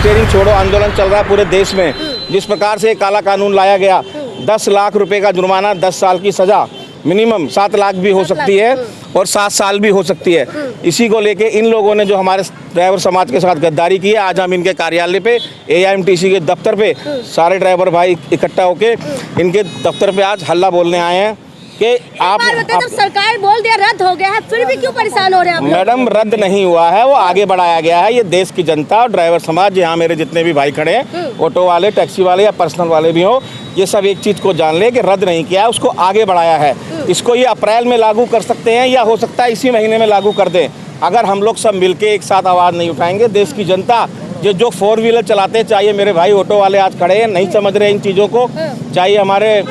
Steering छोड़ो आंदोलन चल रहा है पूरे देश में। जिस प्रकार से काला कानून लाया गया, 10 लाख रुपए का जुर्माना, 10 साल की सज़ा, मिनिमम 7 लाख भी हो सकती है और 7 साल भी हो सकती है। इसी को लेके इन लोगों ने जो हमारे ड्राइवर समाज के साथ गद्दारी की है, आज हम इनके कार्यालय पे, AIMTC के दफ्तर पे सारे ड्राइवर भाई इकट्ठा होके इनके दफ्तर पे आज हल्ला बोलने आए हैं कि आप सरकार बोल दिया रद्द हो गया है, फिर भी क्यों परेशान हो रहे हैं आप? मैडम, रद्द नहीं हुआ है, वो आगे बढ़ाया गया है। ये देश की जनता और ड्राइवर समाज, यहाँ मेरे जितने भी भाई खड़े हैं, ऑटो वाले, टैक्सी वाले या पर्सनल वाले भी हो, ये सब एक चीज़ को जान ले कि रद्द नहीं किया है, उसको आगे बढ़ाया है। इसको ये अप्रैल में लागू कर सकते हैं या हो सकता है इसी महीने में लागू कर दें। अगर हम लोग सब मिलके एक साथ आवाज़ नहीं उठाएंगे, देश की जनता जो 4 व्हीलर चलाते हैं, चाहिए मेरे भाई ऑटो वाले आज खड़े हैं, नहीं समझ रहे इन चीज़ों को, चाहिए हमारे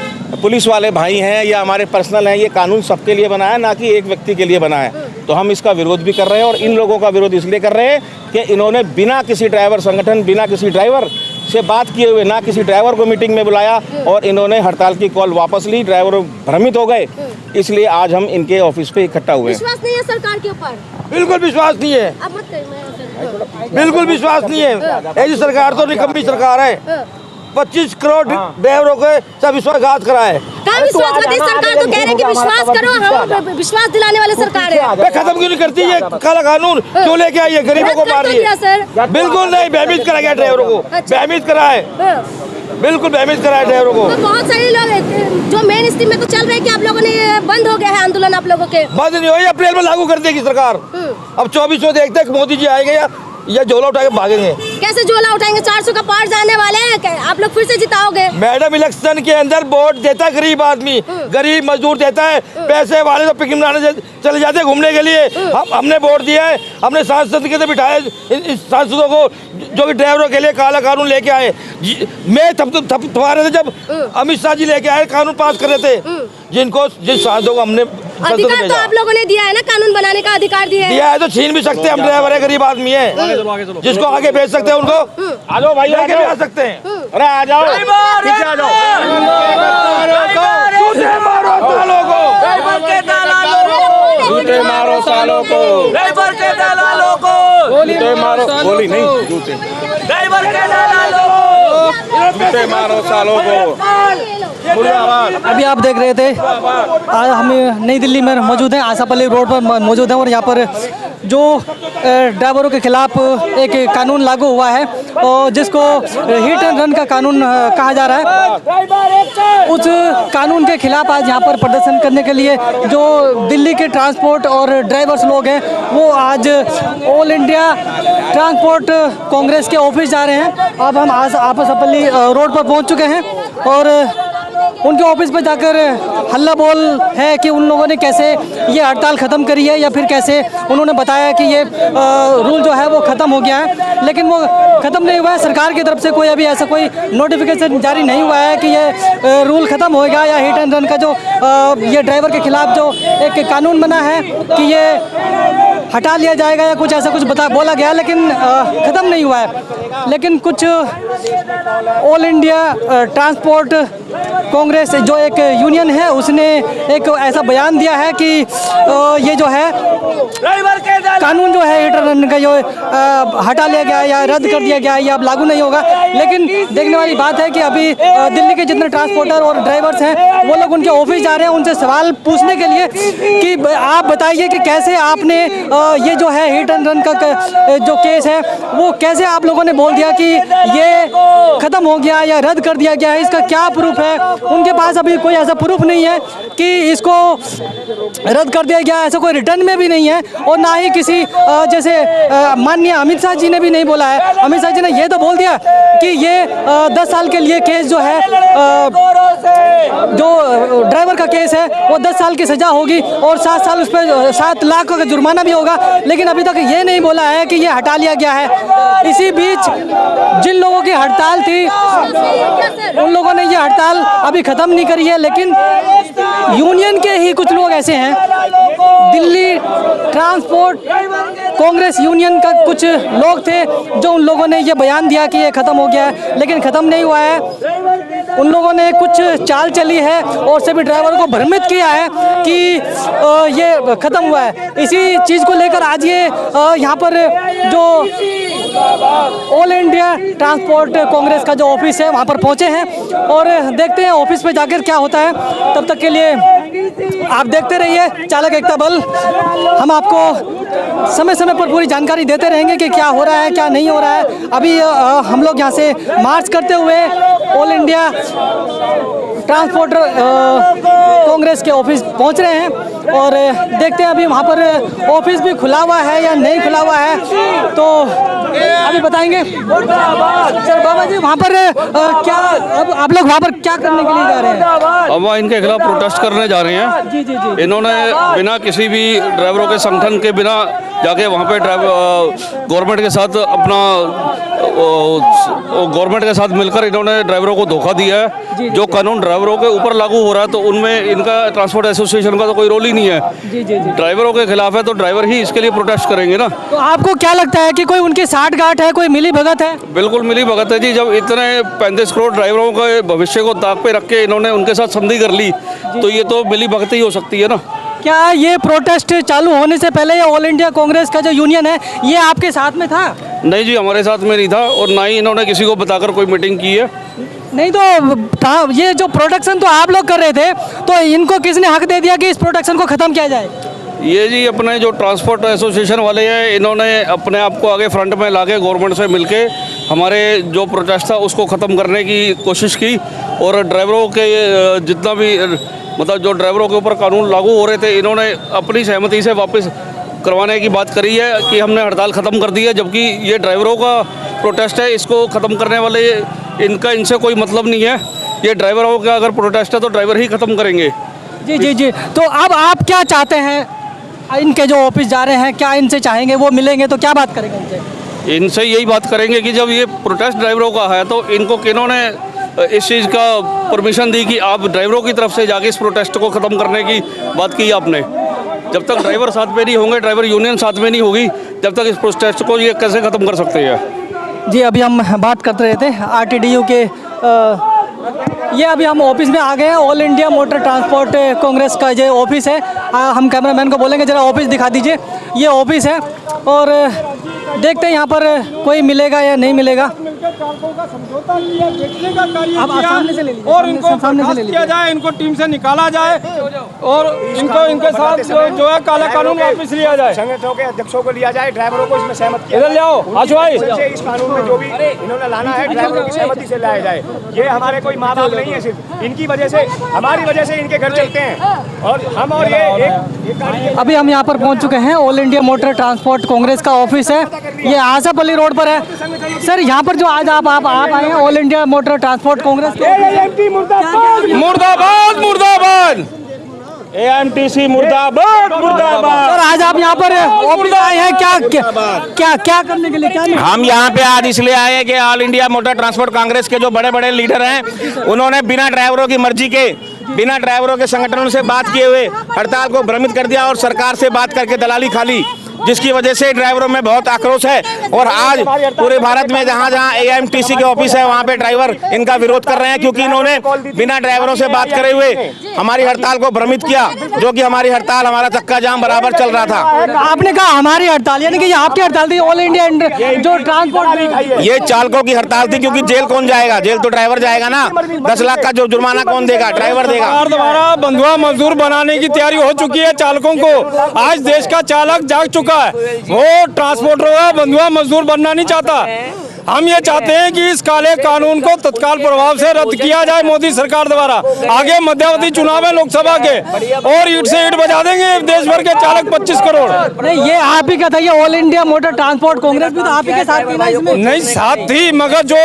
पुलिस वाले भाई हैं या हमारे पर्सनल हैं, ये कानून सबके लिए बना है, ना कि एक व्यक्ति के लिए बना है। तो हम इसका विरोध भी कर रहे हैं और इन लोगों का विरोध इसलिए कर रहे हैं कि इन्होंने बिना किसी ड्राइवर संगठन, बिना किसी ड्राइवर से बात किए हुए, ना किसी ड्राइवर को मीटिंग में बुलाया और इन्होंने हड़ताल की कॉल वापस ली। ड्राइवर भ्रमित हो गए, इसलिए आज हम इनके ऑफिस पे इकट्ठा हुए। विश्वास नहीं है सरकार के ऊपर? बिल्कुल विश्वास नहीं है, अब मत कहिए, बिल्कुल विश्वास नहीं है। ऐसी सरकार तो निकम्मी सरकार है। 25 करोड़ ड्राइवरों के सब विश्वासघात करा है। विश्वास सरकार तो कह रही है कि विश्वास करो, हम विश्वास दिलाने वाले सरकार है। खत्म क्यों नहीं करती ये काला कानून? क्यों लेके आई है? गरीबों को मार रही है। बिल्कुल नहीं, भयभीत करा गया ड्राइवरों को, भयभीत करा है, बिल्कुल भयभीत करा है ड्राइवरों को। तो बहुत सारे लोग जो मेन स्ट्रीम में तो चल रहे हैं कि आप लोगों ने बंद हो गया है आंदोलन, आप लोगों के बंद नहीं हुई, अप्रैल में लागू कर देगी सरकार। अब 24 में देखते हैं मोदी जी आएंगे या झोला उठा के भागेंगे। कैसे झोला उठाएंगे? 400 का पार जाने वाले हैं, आप लोग फिर से जिताओगे? मैडम, इलेक्शन के अंदर वोट देता है गरीब आदमी, गरीब मजदूर देता है। पैसे वाले तो पिकनिक मनाने चले जाते हैं घूमने के लिए। हमने वोट दिया है, हमने सांसद के बिठाए इस सांसदों को जो कि ड्राइवरों के लिए काला कानून लेके आए। मैं थपथपा रहे थे जब अमित शाह जी लेके आए, कानून पास कर रहे थे, जिन सांसदों को हमने अधिकार तो आप लोगों ने दिया है ना, कानून बनाने का अधिकार दिया है तो छीन भी सकते हैं। हम ड्राइवर है, गरीब आदमी है, जिसको आगे भेज सकते हैं उनको आ जाओ भाई, आगे भी आ सकते हैं। अरे आ जाओ, पीछे आ जाओ। जूते मारो सालों को, जूते मारो सालों को, ड्राइवर के दलालों को, जूते मारो, गोली नहीं, जूते, ड्राइवर के दलालों को, जूते मारो सालों को। अभी आप देख रहे थे, आज हम नई दिल्ली में मौजूद हैं, आशापल्ली रोड पर मौजूद हैं और यहाँ पर जो ड्राइवरों के खिलाफ एक कानून लागू हुआ है और जिसको हिट एंड रन का कानून कहा जा रहा है, उस कानून के खिलाफ आज यहाँ पर प्रदर्शन करने के लिए जो दिल्ली के ट्रांसपोर्ट और ड्राइवर्स लोग हैं वो आज ऑल इंडिया ट्रांसपोर्ट कांग्रेस के ऑफिस जा रहे हैं। अब हम आशापल्ली रोड पर पहुँच चुके हैं और उनके ऑफिस पर जाकर हल्ला बोल है कि उन लोगों ने कैसे ये हड़ताल ख़त्म करी है या फिर कैसे उन्होंने बताया कि ये रूल जो है वो ख़त्म हो गया है, लेकिन वो ख़त्म नहीं हुआ है। सरकार की तरफ से कोई अभी ऐसा कोई नोटिफिकेशन जारी नहीं हुआ है कि ये रूल ख़त्म होएगा या हिट एंड रन का जो ये ड्राइवर के खिलाफ जो एक कानून बना है कि ये हटा लिया जाएगा या कुछ ऐसा कुछ बोला गया, लेकिन ख़त्म नहीं हुआ है। लेकिन कुछ ऑल इंडिया ट्रांसपोर्ट कांग्रेस जो एक यूनियन है उसने एक ऐसा बयान दिया है कि ये जो है कानून जो है हिट एंड रन का जो हटा लिया गया या रद्द कर दिया गया है, ये अब लागू नहीं होगा। लेकिन देखने वाली बात है कि अभी दिल्ली के जितने ट्रांसपोर्टर और ड्राइवर्स हैं वो लोग उनके ऑफिस जा रहे हैं उनसे सवाल पूछने के लिए कि आप बताइए कि कैसे आपने ये जो है हिट एंड रन का जो केस है वो कैसे आप लोगों ने बोल दिया कि ये ख़त्म हो गया या रद्द कर दिया गया है, इसका क्या प्रूफ है? उनके पास अभी कोई ऐसा प्रूफ नहीं है कि इसको रद्द कर दिया गया, ऐसा कोई रिटर्न में भी नहीं है और ना ही किसी जैसे माननीय अमित शाह जी ने भी नहीं बोला है। अमित शाह जी ने ये तो बोल दिया कि ये 10 साल के लिए केस जो है जो ड्राइवर का केस है वो 10 साल की सज़ा होगी और 7 साल उस पर 7 लाख का जुर्माना भी होगा, लेकिन अभी तक ये नहीं बोला है कि ये हटा लिया गया है। इसी बीच जिन लोगों की हड़ताल थी उन लोगों ने ये हड़ताल अभी ख़त्म नहीं करी है, लेकिन यूनियन के ही कुछ लोग ऐसे हैं, दिल्ली ट्रांसपोर्ट कांग्रेस यूनियन का कुछ लोग थे जो उन लोगों ने ये बयान दिया कि ये ख़त्म हो गया है, लेकिन ख़त्म नहीं हुआ है। उन लोगों ने कुछ चाल चली है और सभी ड्राइवरों को भ्रमित किया है कि ये ख़त्म हुआ है। इसी चीज़ को लेकर आज ये यहाँ पर जो ऑल इंडिया ट्रांसपोर्ट कांग्रेस का जो ऑफिस है वहाँ पर पहुँचे हैं और देखते हैं ऑफिस पे जाकर क्या होता है। तब तक के लिए आप देखते रहिए चालक एकता बल, हम आपको समय समय पर पूरी जानकारी देते रहेंगे कि क्या हो रहा है क्या नहीं हो रहा है। अभी हम लोग यहाँ से मार्च करते हुए ऑल इंडिया ट्रांसपोर्ट कांग्रेस के ऑफिस पहुँच रहे हैं और देखते हैं अभी वहाँ पर ऑफिस भी खुला हुआ है या नहीं खुला हुआ है, तो अभी बताएंगे। सर बाबा जी वहाँ पर क्या अब आप लोग वहाँ पर क्या करने के लिए जा रहे हैं? अब वहाँ इनके खिलाफ प्रोटेस्ट करने जा रहे हैं। जी जी जी। इन्होंने बिना किसी भी ड्राइवरों के संगठन के बिना जाके वहाँ पे गवर्नमेंट के साथ अपना गवर्नमेंट के साथ मिलकर इन्होंने ड्राइवरों को धोखा दिया है। जो कानून ड्राइवरों के ऊपर लागू हो रहा है तो उनमें इनका ट्रांसपोर्ट एसोसिएशन का तो कोई रोल ही नहीं है। जी जी जी। ड्राइवरों के खिलाफ है तो ड्राइवर ही इसके लिए प्रोटेस्ट करेंगे ना। तो आपको क्या लगता है कि कोई उनकी साठगांठ है, कोई मिली भगत है? बिल्कुल मिली भगत है जी। जब इतने 35 करोड़ ड्राइवरों के भविष्य को ताक पे रख के इन्होंने उनके साथ संधि कर ली तो ये तो मिली भगत ही हो सकती है ना। क्या ये प्रोटेस्ट चालू होने से पहले ये ऑल इंडिया कांग्रेस का जो यूनियन है ये आपके साथ में था? नहीं जी, हमारे साथ में नहीं था और ना ही इन्होंने किसी को बताकर कोई मीटिंग की है। नहीं तो ये जो प्रोटेक्शन तो आप लोग कर रहे थे, तो इनको किसने हक दे दिया कि इस प्रोटेक्शन को ख़त्म किया जाए? ये जी अपने जो ट्रांसपोर्ट एसोसिएशन वाले हैं इन्होंने अपने आप को आगे फ्रंट में लाके गवर्नमेंट से मिलके हमारे जो प्रोटेस्ट था उसको ख़त्म करने की कोशिश की और ड्राइवरों के जितना भी मतलब जो ड्राइवरों के ऊपर कानून लागू हो रहे थे इन्होंने अपनी सहमति से वापस करवाने की बात करी है कि हमने हड़ताल ख़त्म कर दी है। जबकि ये ड्राइवरों का प्रोटेस्ट है, इसको ख़त्म करने वाले इनसे कोई मतलब नहीं है। ये ड्राइवरों का अगर प्रोटेस्ट है तो ड्राइवर ही ख़त्म करेंगे। जी जी जी। तो अब आप क्या चाहते हैं? इनके जो ऑफिस जा रहे हैं क्या इनसे चाहेंगे वो मिलेंगे तो क्या बात करेंगे इनसे? इनसे यही बात करेंगे कि जब ये प्रोटेस्ट ड्राइवरों का है तो इनको किन्होंने इस चीज़ का परमिशन दी कि आप ड्राइवरों की तरफ से जाके इस प्रोटेस्ट को ख़त्म करने की बात की आपने? जब तक ड्राइवर साथ में नहीं होंगे, ड्राइवर यूनियन साथ में नहीं होगी, जब तक इस प्रोटेस्ट को ये कैसे ख़त्म कर सकते हैं? जी अभी हम बात करते रहे थे RTDU के ये अभी हम ऑफिस में आ गए हैं। All India motor transport Congress का जो ऑफिस है, हम कैमरामैन को बोलेंगे ज़रा ऑफिस दिखा दीजिए। ये ऑफिस है और देखते हैं यहाँ पर कोई मिलेगा या नहीं मिलेगा। अब सामने से ले लीजिए और इनको बर्खास्त किया जाए, इनको टीम से निकाला जाए और इनको इनके साथ जो है काला कानून वापस लिया जाए। संगठनों के अध्यक्षों को लिया जाए, ड्राइवरों को इसमें सहमत किया इधर ले आओ आशु भाई। इस कानून में जो भी इन्होंने लाना है ड्राइवरों की सहमति से लाया जाए। ये हमारे कोई माँ बाप नहीं है, सिर्फ इनकी वजह से हमारी वजह से इनके घर चलते हैं और हम और ये अभी हम यहाँ पर पहुँच चुके हैं। All India motor transport Congress का ऑफिस है, ये आसापल्ली रोड पर है। सर यहाँ पर जो आज आप आए हैं all India motor transport Congress के मुर्दाबाद मुर्दाबाद AMTC मुर्दाबाद मुर्दाबाद। सर आज आप यहाँ पर ऑफिस आए हैं, क्या करने के लिए? क्या हम यहाँ पे आज इसलिए आए हैं कि all India motor transport Congress के जो बड़े बड़े लीडर हैं उन्होंने बिना ड्राइवरों की मर्जी के, बिना ड्राइवरों के संगठनों से बात किए हुए हड़ताल को भ्रमित कर दिया और सरकार से बात करके दलाली खा ली, जिसकी वजह से ड्राइवरों में बहुत आक्रोश है। और आज पूरे भारत में जहाँ जहाँ AMTC के ऑफिस है वहाँ पे ड्राइवर इनका विरोध कर रहे हैं क्योंकि इन्होंने बिना ड्राइवरों से बात करे हुए हमारी हड़ताल को भ्रमित किया, जो कि हमारी हड़ताल, हमारा चक्का जाम बराबर चल रहा था। आपने कहा हमारी हड़ताल, यानी कि ये आपकी हड़ताल थी? ऑल इंडिया जो ट्रांसपोर्ट, ये चालकों की हड़ताल थी क्योंकि जेल कौन जाएगा? जेल तो ड्राइवर जाएगा ना। 10 लाख का जो जुर्माना कौन देगा? ड्राइवर देगा। सरकार द्वारा बंधुआ मजदूर बनाने की तैयारी हो चुकी है चालकों को। आज देश का चालक जाग चुका है, वो ट्रांसपोर्टर का बंधुआ मजदूर बनना नहीं चाहता। हम ये चाहते हैं कि इस काले कानून को तत्काल प्रभाव से रद्द किया जाए मोदी सरकार द्वारा। आगे मध्यावधि चुनाव है लोकसभा के और ईंट से ईंट बजा देंगे देश भर के चालक 25 करोड़। नहीं ये आप ही का था, ये all India motor transport Congress भी तो आप ही के साथ थी ना इसमें? नहीं साथ थी, मगर जो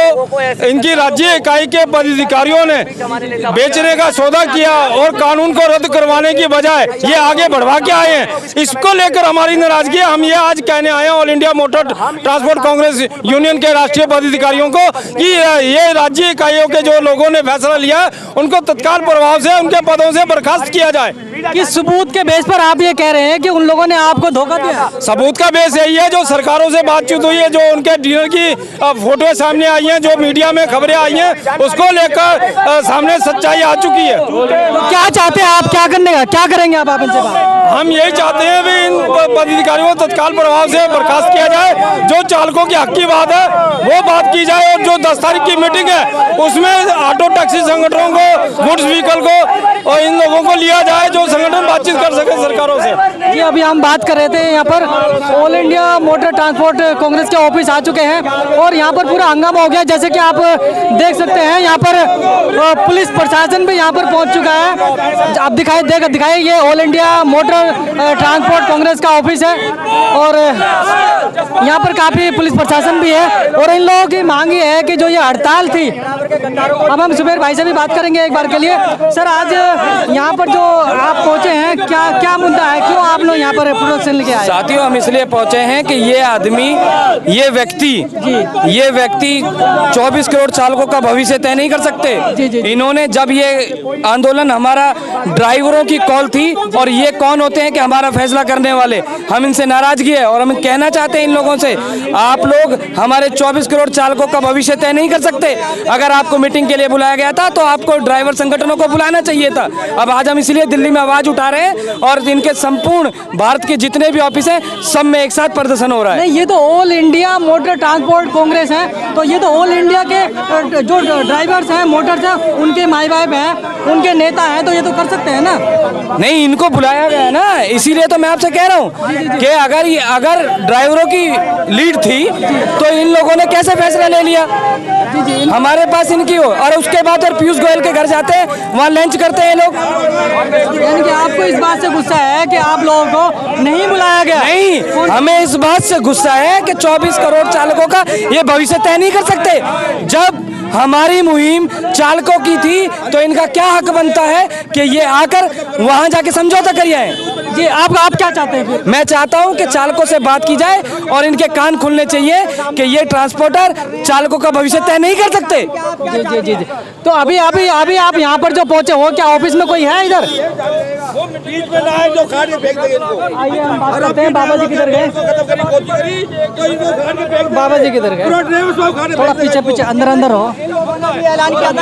इनकी राज्य इकाई के पदाधिकारियों ने बेचने का सौदा किया और कानून को रद्द करवाने की बजाय ये आगे बढ़वा के आए हैं, इसको लेकर हमारी नाराजगी है। हम ये आज कहने आए हैं all India motor transport Congress union के राष्ट्रीय पदाधिकारियों को कि ये राज्य इकाइयों के जो लोगों ने फैसला लिया उनको तत्काल प्रभाव से उनके पदों से बर्खास्त किया जाए। किस सबूत के बेस पर आप ये कह रहे हैं कि उन लोगों ने आपको धोखा दिया? सबूत का बेस यही है, जो सरकारों से बातचीत हुई है, जो उनके डीलर की फोटो सामने आई है, जो मीडिया में खबरें आई हैं, उसको लेकर सामने सच्चाई आ चुकी है। तो क्या चाहते हैं आप, क्या करने का, क्या करेंगे आप इनसे बात? हम यही चाहते हैं कि इन पदाधिकारियों को तत्काल प्रभाव से बर्खास्त किया जाए। जो चालकों की हक की बात है वो बात की जाए, और जो 10 तारीख की मीटिंग है उसमें ऑटो टैक्सी संगठनों को, गुड्स व्हीकल को और इन लोगों को लिया जाए, जो संगठन बातचीत कर सके सरकारों से। जी, अभी हम बात कर रहे थे, यहाँ पर all India motor transport Congress के ऑफिस आ चुके हैं और यहाँ पर पूरा हंगामा हो गया। जैसे कि आप देख सकते हैं यहाँ पर पुलिस प्रशासन भी यहाँ पर पहुँच चुका है। आप दिखाइए ये all India motor transport Congress का ऑफिस है और यहाँ पर काफी पुलिस प्रशासन भी है। और इन लोगों की मांग ये है कि जो ये हड़ताल थी, अब हम सुबेर भाई से भी बात करेंगे एक बार के लिए। सर, आज यहाँ पर जो आप पहुँचे हैं, क्या मुद्दा है, क्यों आप लोग यहाँ पर प्रोडक्शन लेके आए? साथियों, हम इसलिए पहुंचे हैं कि ये आदमी, ये व्यक्ति 24 करोड़ चालकों का भविष्य तय नहीं कर सकते। इन्होंने जब ये आंदोलन, हमारा ड्राइवरों की कॉल थी और ये कौन होते हैं कि हमारा फैसला करने वाले, हम इनसे नाराजगी है और हम कहना चाहते हैं इन लोगों से, आप लोग हमारे 24 करोड़ चालकों का भविष्य तय नहीं कर सकते। अगर आपको मीटिंग के लिए बुलाया गया था तो आपको ड्राइवर संगठनों को बुलाना चाहिए था। अब आज हम इसलिए दिल्ली में आवाज उठा रहे हैं और इनके संपूर्ण भारत के जितने भी ऑफिस हैं सब में एक साथ प्रदर्शन हो रहा है। नहीं, ये तो all India motor transport Congress है, तो ये तो ऑल इंडिया के जो ड्राइवर्स हैं, मोटर्स हैं, उनके माई बाप हैं, उनके नेता हैं, तो ये तो कर सकते हैं ना। नहीं, इनको बुलाया गया है ना, इसीलिए तो मैं आपसे कह रहा हूँ कि अगर ड्राइवरों की लीड थी तो इन लोगों ने कैसे फैसला ले लिया? हमारे पास इनकी हो, और उसके बाद और पीयूष गोयल के घर जाते हैं, वहाँ लंच करते हैं लोग। यानी कि आपको इस बात से गुस्सा है कि आप लोगों को नहीं बुलाया गया? नहीं, हमें इस बात से गुस्सा है कि 24 करोड़ चालकों का ये भविष्य तय नहीं कर सकते। जब हमारी मुहिम चालकों की थी तो इनका क्या हक बनता है कि ये आकर वहां जाके समझौता कर आए। जी, आप क्या चाहते हैं फिर? मैं चाहता हूं कि चालकों से बात की जाए और इनके कान खुलने चाहिए कि ये ट्रांसपोर्टर चालकों का भविष्य तय नहीं कर सकते। जी। तो अभी आप यहाँ पर जो पहुंचे हो, क्या ऑफिस में कोई है इधर? आइए हम बात करते हैं। बाबा जी किधर गए? बाबा जी किधर गए? थोड़ा पीछे अंदर हो। ऐलान किया था,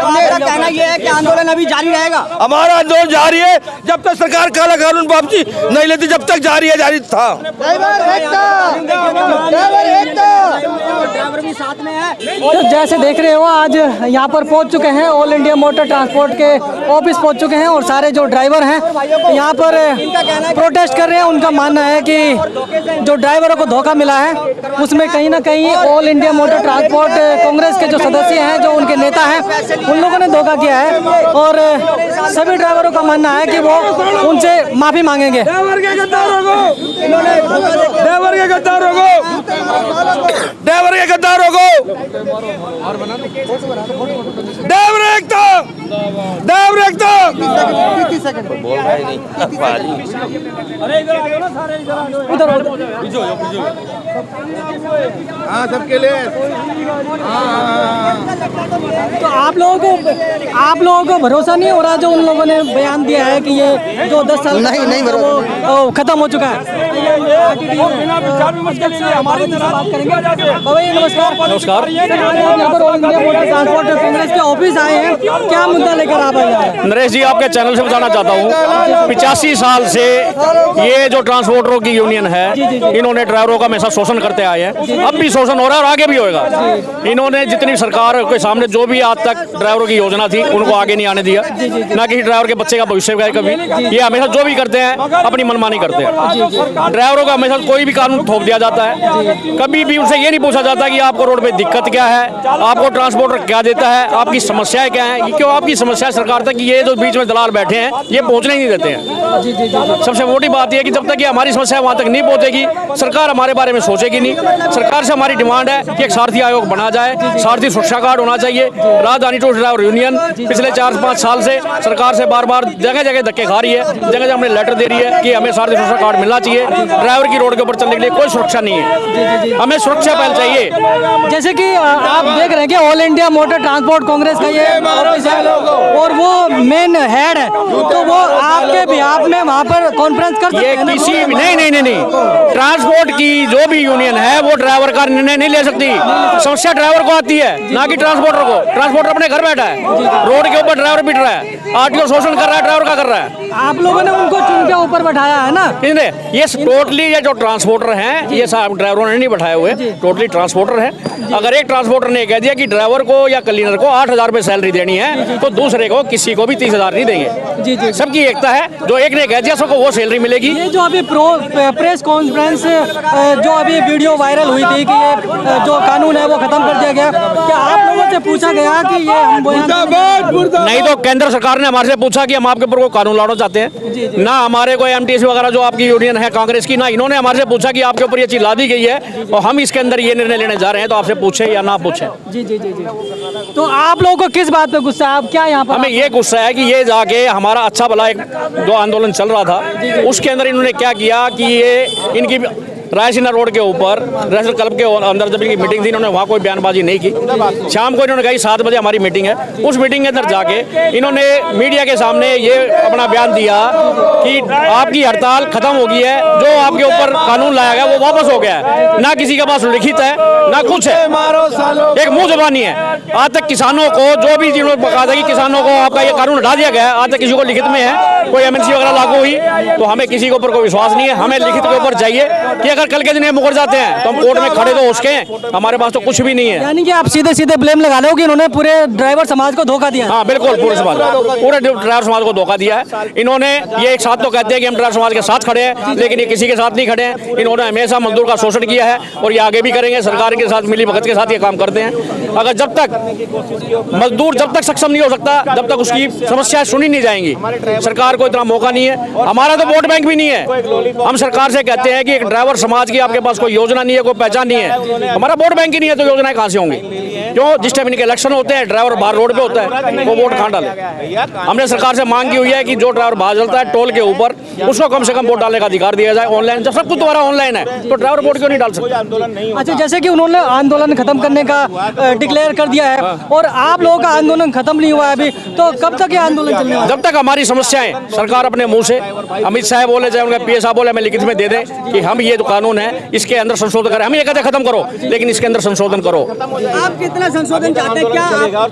मेरा कहना यह है कि आंदोलन अभी जारी रहेगा। हमारा आंदोलन जारी है जब तक सरकार काला कानून वापसी नहीं लेती, जब तक जारी है, जारी था। ड्राइवर भी साथ में है। तो जैसे देख रहे हो, आज यहाँ पर पहुँच चुके हैं, ऑल इंडिया मोटर ट्रांसपोर्ट के ऑफिस पहुँच चुके हैं और सारे जो ड्राइवर हैं यहाँ पर प्रोटेस्ट कर रहे हैं। उनका मानना है कि जो ड्राइवरों को धोखा मिला है उसमें कहीं ना कहीं all India motor transport Congress के जो सदस्य हैं, जो उनके नेता हैं, उन लोगों ने धोखा किया है और सभी ड्राइवरों का मानना है कि वो उनसे माफी मांगेंगे। ड्राइवर के गद्दारों को सबके लिए। तो आप लोगों को भरोसा नहीं हो रहा जो उन लोगों ने बयान दिया है कि ये जो 10 साल नहीं वो खत्म हो चुका है? बात करेंगे। बाबा जी नमस्कार। यहाँ पर all India motor transport Congress के ऑफिस आए हैं, क्या मुद्दा लेकर आप आए हैं? नरेश जी, आपके चैनल से बताना चाहता हूँ, 85 साल से ये जो ट्रांसपोर्टरों की यूनियन है, इन्होंने ड्राइवरों का हमेशा शोषण करते आए हैं। अब भी शोषण हो रहा है और आगे भी होएगा। इन्होंने जितनी सरकार के सामने जो भी आज तक ड्राइवरों की योजना थी उनको आगे नहीं आने दिया, ना किसी ड्राइवर के बच्चे का भविष्य का कभी। ये हमेशा जो भी करते हैं अपनी मनमानी करते हैं। ड्राइवरों का हमेशा कोई भी कानून थोप दिया जाता है, कभी भी उनसे ये नहीं पूछा जाता कि आपको रोड पे दिक्कत क्या है, आपको ट्रांसपोर्टर क्या देता है, आपकी समस्याएं क्या है, क्यों आपकी समस्या सरकार तक ये जो बीच में दलाल बैठे हैं ये पहुंचने ही नहीं देते हैं। सबसे मोटी बात यह है कि जब तक ये हमारी समस्या वहां तक नहीं पहुंचेगी, सरकार हमारे बारे में सोचेगी नहीं। सरकार से हमारी डिमांड है कि एक सारथी आयोग बना जाए, सारथी सुरक्षा कार्ड होना चाहिए। राजधानी टू ड्राइवर यूनियन पिछले 4-5 साल से सरकार से बार बार जगह जगह धक्के खा रही है, जगह जगह हमने लेटर दे रही है कि हमें सारथी सुरक्षा कार्ड मिलना चाहिए। ड्राइवर की रोड के ऊपर चलने के लिए कोई सुरक्षा नहीं है। हमें सुरक्षा पहले चाहिए। जैसे कि आप देख रहे हैं कि all India motor transport Congress का ये ऑफिस है और वो मेन हेड है, तो वो आपके बिहाफ में वहाँ पर कॉन्फ्रेंस कर सकते ये हैं ना? किसी नहीं, ट्रांसपोर्ट की जो भी यूनियन है वो ड्राइवर का निर्णय नहीं ले सकती। समस्या ड्राइवर को आती है, ना कि ट्रांसपोर्टर को। ट्रांसपोर्टर अपने घर बैठा है, रोड के ऊपर ड्राइवर पिट रहा है, आरटीओ शोषण कर रहा है, ड्राइवर का कर रहा है। आप लोगों ने उनको चुन के ऊपर बैठाया है ना? ये टोटली ये जो ट्रांसपोर्टर हैं, ये सब ड्राइवरों ने नहीं बैठाए हुए, टोटली ट्रांसपोर्टर है। अगर एक ट्रांसपोर्टर ने कह दिया कि ड्राइवर को या क्लीनर को 8,000 रुपये सैलरी देनी है, तो दूसरे को किसी को भी 30,000 नहीं देंगे। सबकी एकता है, जो एक ने कह दिया सबको वो सैलरी मिलेगी। ये जो अभी प्रेस कॉन्फ्रेंस जो अभी वीडियो वायरल हुई थी कि ये जो कानून है वो खत्म कर दिया गया, क्या आप लोगों से पूछा गया कि ये हम नहीं, तो केंद्र सरकार ने हमारे से पूछा कि हम आपके ऊपर कोई कानून लाना चाहते हैं ना। हमारे कोई एमटीएस वगैरह जो आपकी यूनियन है कांग्रेस की, ना इन्होंने हमारे से पूछा कि आपके ऊपर ये चीज ला दी गई है और हम इसके अंदर ये निर्णय लेने जा रहे हैं, तो आपसे पूछे या ना पूछे। जी। तो आप लोगों को किस बात पे गुस्सा है? आप क्या यहाँ पर हमें ये गुस्सा है कि ये जाके हमारा अच्छा भला एक जो आंदोलन चल रहा था उसके अंदर इन्होंने क्या किया कि ये इनकी रायसीना रोड के ऊपर रेसल क्लब के अंदर जब इनकी मीटिंग थी, इन्होंने वहाँ कोई बयानबाजी नहीं की। शाम को इन्होंने कहा 7 बजे हमारी मीटिंग है। उस मीटिंग के अंदर जाके इन्होंने मीडिया के सामने ये अपना बयान दिया कि आपकी हड़ताल खत्म हो गई है, जो आपके ऊपर कानून लाया गया वो वापस हो गया है। ना किसी के पास लिखित है ना कुछ है, एक मुंह जुबानी है। आज तक किसानों को जो भी जिन्होंने कहा था कि किसानों को आपका ये कानून हटा दिया गया है, आज तक किसी को लिखित में है, कोई एमएनसी वगैरह लागू हुई, तो हमें किसी के ऊपर कोई विश्वास नहीं है। हमें लिखित के ऊपर चाहिए कि अगर कल के दिन ये मुकर जाते हैं तो हम कोर्ट में खड़े तो उसके, हमारे पास तो कुछ भी नहीं है। यानी कि आप सीधे ब्लेम लगा रहे हो कि इन्होंने पूरे ड्राइवर समाज को धोखा दिया? हाँ बिल्कुल, पूरे ड्राइवर समाज को धोखा दिया है इन्होंने। ये एक साथ तो कहते हैं कि हम ड्राइवर समाज के साथ खड़े हैं, लेकिन ये किसी के साथ नहीं खड़े हैं। इन्होंने हमेशा मजदूर का शोषण किया है और ये आगे भी करेंगे। सरकार के साथ मिली भगत के साथ ये काम करते हैं। अगर जब तक मजदूर जब तक सक्षम नहीं हो सकता, जब तक उसकी समस्याएं सुनी नहीं जाएंगी, सरकार को इतना मौका नहीं है। हमारा तो वोट बैंक भी नहीं है। हम सरकार से कहते हैं कि एक ड्राइवर समाज की आपके पास कोई योजना नहीं है, कोई पहचान नहीं है, हमारा वोट बैंक ही नहीं है, तो योजनाएं कहां से होंगी? क्यों? जिस टाइम इनके इलेक्शन होते हैं ड्राइवर बाहर रोड पे होता है, वो वोट कहां डाले? हमने सरकार से मांग की हुई है कि जो ड्राइवर बाहर चलता है टोल के ऊपर, उसको कम से कम वोट डालने का अधिकार दिया जाए ऑनलाइन। जब सब कुछ दोबारा ऑनलाइन है तो ड्राइवर वोट क्यों नहीं डाल सकते? अच्छा, जैसे कि उन्होंने आंदोलन खत्म करने का डिक्लेयर कर दिया है और आप लोगों का आंदोलन खत्म नहीं हुआ है अभी, तो कब तक ये आंदोलन चलने वाला है? जब तक हमारी समस्याएं सरकार अपने मुंह से, अमित शाह बोले चाहे उनका पीएस साहब बोले, हमें लिखित में दे दे कि हम ये जो कानून है इसके अंदर संशोधन करें। हम ये कहते खत्म करो, लेकिन इसके अंदर संशोधन करो। आप कितना संशोधन चाहते हैं?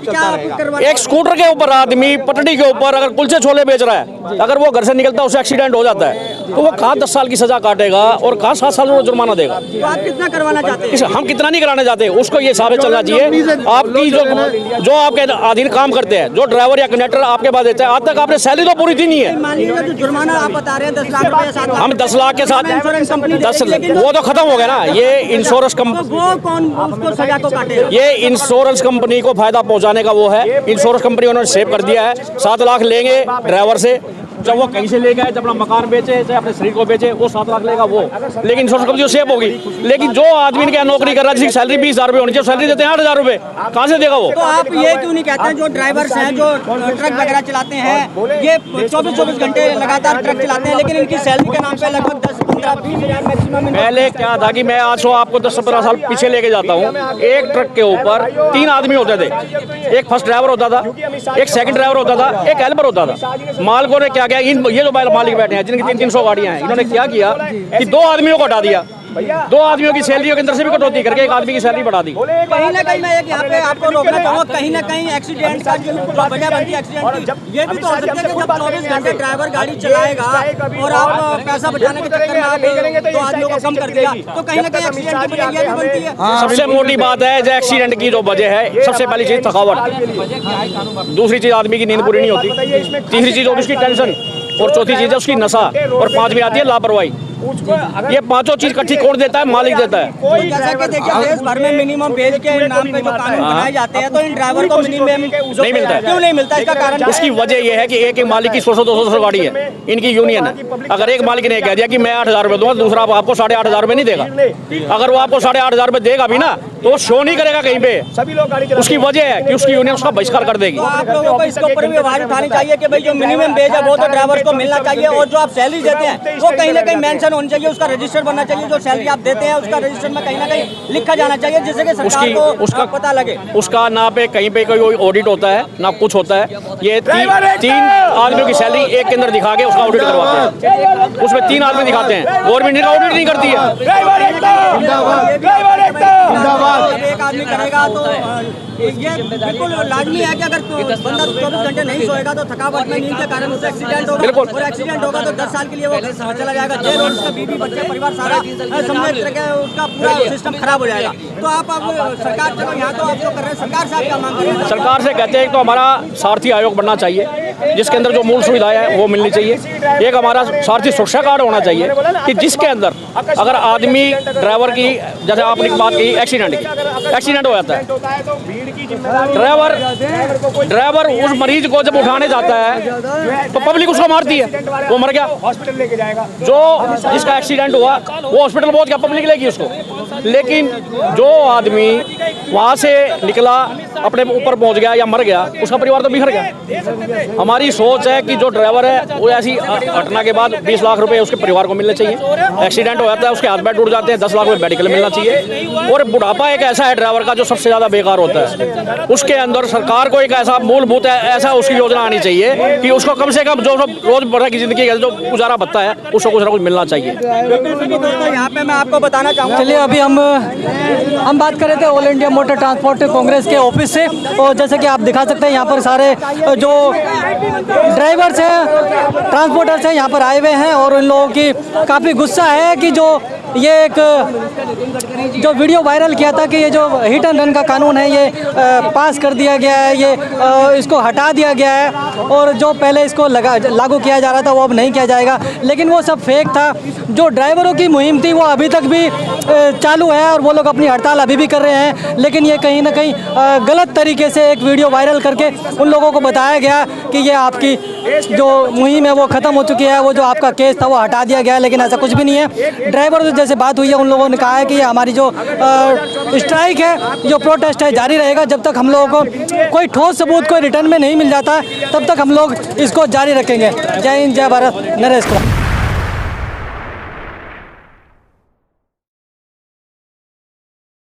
क्या एक स्कूटर के ऊपर आदमी पटड़ी के ऊपर अगर कुलचे छोले बेच रहा है, अगर वो घर से निकलता है उसे एक्सीडेंट हो जाता है, तो वो कहाँ 10 साल की सजा काटेगा और कहाँ 7 साल में जुर्माना देगा? तो आप कितना करवाना चाहते हैं? हम कितना नहीं कराने चाहते, उसको ये साबित चलना चाहिए। आपकी जो आपके अधीन काम करते हैं, जो ड्राइवर या कंडक्टर आपके पास देते हैं, आज तक आपने सैलरी तो पूरी दी नहीं है। मान लीजिए जो जुर्माना आप बता रहे हैं 10 लाख रुपए, 7 लाख, हम 10 लाख के साथ 10 वो तो खत्म हो गया ना। ये इंश्योरेंस कंपनी, वो कौन उसको सजा को काटेगा? ये इंश्योरेंस कंपनी को फायदा पहुंचाने का वो है। इंश्योरेंस कंपनी उन्होंने सेव कर दिया है, 7 लाख लेंगे ड्राइवर से, जब वो कहीं से ले गए, जब अपना मकान बेचे चाहे अपने शरीर को बेचे, वो 7 लाख लेगा वो, लेकिन इंश्योरेंस कंपनी सेव होगी। लेकिन जो आदमी के नौकरी कर रहा है जिसकी सैलरी 20,000 रुपये होनी चाहिए, सैलरी देते हैं 8,000 रुपये, कहाँ से देगा वो? तो आप ये क्यों नहीं कहते हैं जो ड्राइवर्स हैं जो ट्रक वगैरह चलाते हैं, ये 24-24 घंटे लगातार ट्रक चलाते हैं, लेकिन इनकी सैलरी के नाम पे लगभग 10-15-20 हज़ार मैक्सिमम। पहले क्या था कि मैं आज सो आपको 10-15 साल पीछे लेके जाता हूँ, एक ट्रक के ऊपर 3 आदमी होते थे। एक फर्स्ट ड्राइवर होता था, एक सेकंड ड्राइवर होता था, एक हेल्पर होता था। मालिकों ने क्या किया, ये जो मालिक बैठे हैं जिनकी 300 गाड़ियां हैं, इन्होंने क्या किया कि 2 आदमियों को हटा दिया, 2 आदमियों की सैलरी के अंदर से भी कटौती करके 1 आदमी की सैलरी बढ़ा दी। कहीं ना कहीं मैं यहाँ पे आपको रोकना चाहूँगा, कहीं ना कहीं एक्सीडेंट का जो वजह बनती है एक्सीडेंट की, ये भी तो हो सकता है कि जब 24 घंटे ड्राइवर गाड़ी चलाएगा और आप पैसा बचाने के चक्कर में आप 2 आदमियों को कम कर दिया, तो कहीं ना कहीं एक्सीडेंट की वजह ये भी बनती है। सबसे मोटी बात है जो एक्सीडेंट की जो वजह है, सबसे पहली चीज थकावट, दूसरी चीज आदमी की नींद पूरी नहीं होती, तीसरी चीज होती उसकी टेंशन, और चौथी चीज है उसकी नशा, और 5वीं आती है लापरवाही। ये 5 चीज इकट्ठी कौन देता है? मालिक देता है। जैसा कि देखिए देश भर में मिनिमम वेज के नाम पे जो कानून बनाए जाते हैं, तो इन ड्राइवर को मिनिमम नहीं मिलता है। क्यों नहीं मिलता? इसका कारण उसकी वजह यह है कि एक मालिक की 100-200 गाड़ी है, इनकी यूनियन है। अगर एक मालिक ने कह दिया कि मैं 8,000 रुपये दूंगा, दूसरा आपको 8,500 रुपये नहीं देगा। अगर वो आपको 8,500 रुपये देगा भी ना, तो वो शो नहीं करेगा कहीं पे। सभी लोग गाड़ी चलाते उसकी हैं। वजह है कि उसकी यूनियन उसका बहिष्कार कर देगी। तो आप लोगों को इसके ऊपर भी आवाज उठानी चाहिए कि भाई जो मिनिमम वेज है वो तो ड्राइवर्स को मिलना चाहिए, और जो आप सैलरी देते हैं वो कहीं ना कहीं मेंशन होनी चाहिए, उसका रजिस्टर बनना चाहिए। जो सैलरी आप देते हैं उसका रजिस्टर में कहीं ना कहीं लिखा जाना चाहिए, जिससे कि सरकार को उसका पता लगे। उसका ना पे कहीं पे कोई ऑडिट होता है ना कुछ होता है। ये तीन आदमियों की सैलरी एक के अंदर दिखा के उसका ऑडिट करवाते हैं। उसमें 3 आदमी दिखाते हैं, गवर्नमेंट का ऑडिट नहीं करती है। एक आदमी करेगा तो ये बिल्कुल लाजमी है कि अगर बंदा 24 घंटे नहीं सोएगा तो थकावट में नींद के कारण उसे एक्सीडेंट होगा, और एक्सीडेंट होगा तो 10 साल के लिए वो चला जाएगा जेल, और उसका बीवी बच्चे परिवार सारा समझ करके उसका पूरा सिस्टम खराब हो जाएगा। तो आप अब सरकार, चलो यहाँ तो आप जो कर रहे हैं, सरकार से आप क्या मांग रहे हैं? सरकार से कहते हैं कि तो हमारा सारथी आयोग बनना चाहिए, जिसके अंदर जो मूल सुविधाएं हैं वो मिलनी चाहिए। एक हमारा सारथी सुरक्षा कार्ड होना चाहिए कि जिसके अंदर अगर आदमी ड्राइवर की, जैसे आपने बात की एक्सीडेंट हो जाता है, ड्राइवर उस मरीज को जब उठाने जाता है तो पब्लिक उसको मारती है, वो मर गया, हॉस्पिटल लेके जाएगा। जो जिसका एक्सीडेंट हुआ वो हॉस्पिटल पहुंच गया, पब्लिक लेगी उसको। लेकिन जो आदमी वहां से निकला, अपने ऊपर पहुंच गया या मर गया, उसका परिवार तो बिखर गया। हमारी सोच है कि जो ड्राइवर है वो ऐसी घटना के बाद 20 लाख रुपए उसके परिवार को मिलने चाहिए। एक्सीडेंट हो जाता है, उसके हाथ पैर टूट जाते हैं, 10 लाख रुपए मेडिकल मिलना चाहिए। और बुढ़ापा एक ऐसा है ड्राइवर का जो सबसे ज्यादा बेकार होता है, उसके अंदर सरकार को एक ऐसा मूलभूत ऐसा उसकी योजना आनी चाहिए कि उसको कम से कम जो रोजमर्रा की जिंदगी का जो गुजारा भत्ता है उसको कुछ ना कुछ मिलना चाहिए। दोस्तों यहाँ पे मैं आपको बताना चाहूँगा, चलिए अभी हम बात कर रहे थे all India motor transport Congress के ऑफिस से, और जैसे कि आप दिखा सकते हैं यहाँ पर सारे जो ड्राइवर्स हैं, ट्रांसपोर्टर्स हैं, यहाँ पर आए हुए हैं, और उन लोगों की काफ़ी गुस्सा है कि जो ये एक जो वीडियो वायरल किया था कि ये जो हिट एंड रन का कानून है ये पास कर दिया गया है, ये इसको हटा दिया गया है, और जो पहले इसको लागू किया जा रहा था वो अब नहीं किया जाएगा। लेकिन वो सब फेक था। जो ड्राइवरों की मुहिम थी वो अभी तक भी चालू है, और वो लोग अपनी हड़ताल अभी भी कर रहे हैं। लेकिन ये कहीं ना कहीं गलत तरीके से एक वीडियो वायरल करके उन लोगों को बताया गया कि ये आपकी जो मुहिम है वो ख़त्म हो चुकी है, वो जो आपका केस था वो हटा दिया गया है। लेकिन ऐसा कुछ भी नहीं है। ड्राइवर जैसे बात हुई है, उन लोगों ने कहा है कि ये हमारी जो स्ट्राइक है, जो प्रोटेस्ट है, जारी रहेगा जब तक हम लोगों को कोई ठोस सबूत कोई रिटर्न में नहीं मिल जाता, तब तक हम लोग इसको जारी रखेंगे। जय हिंद, जय भारत। नरेश कुमार।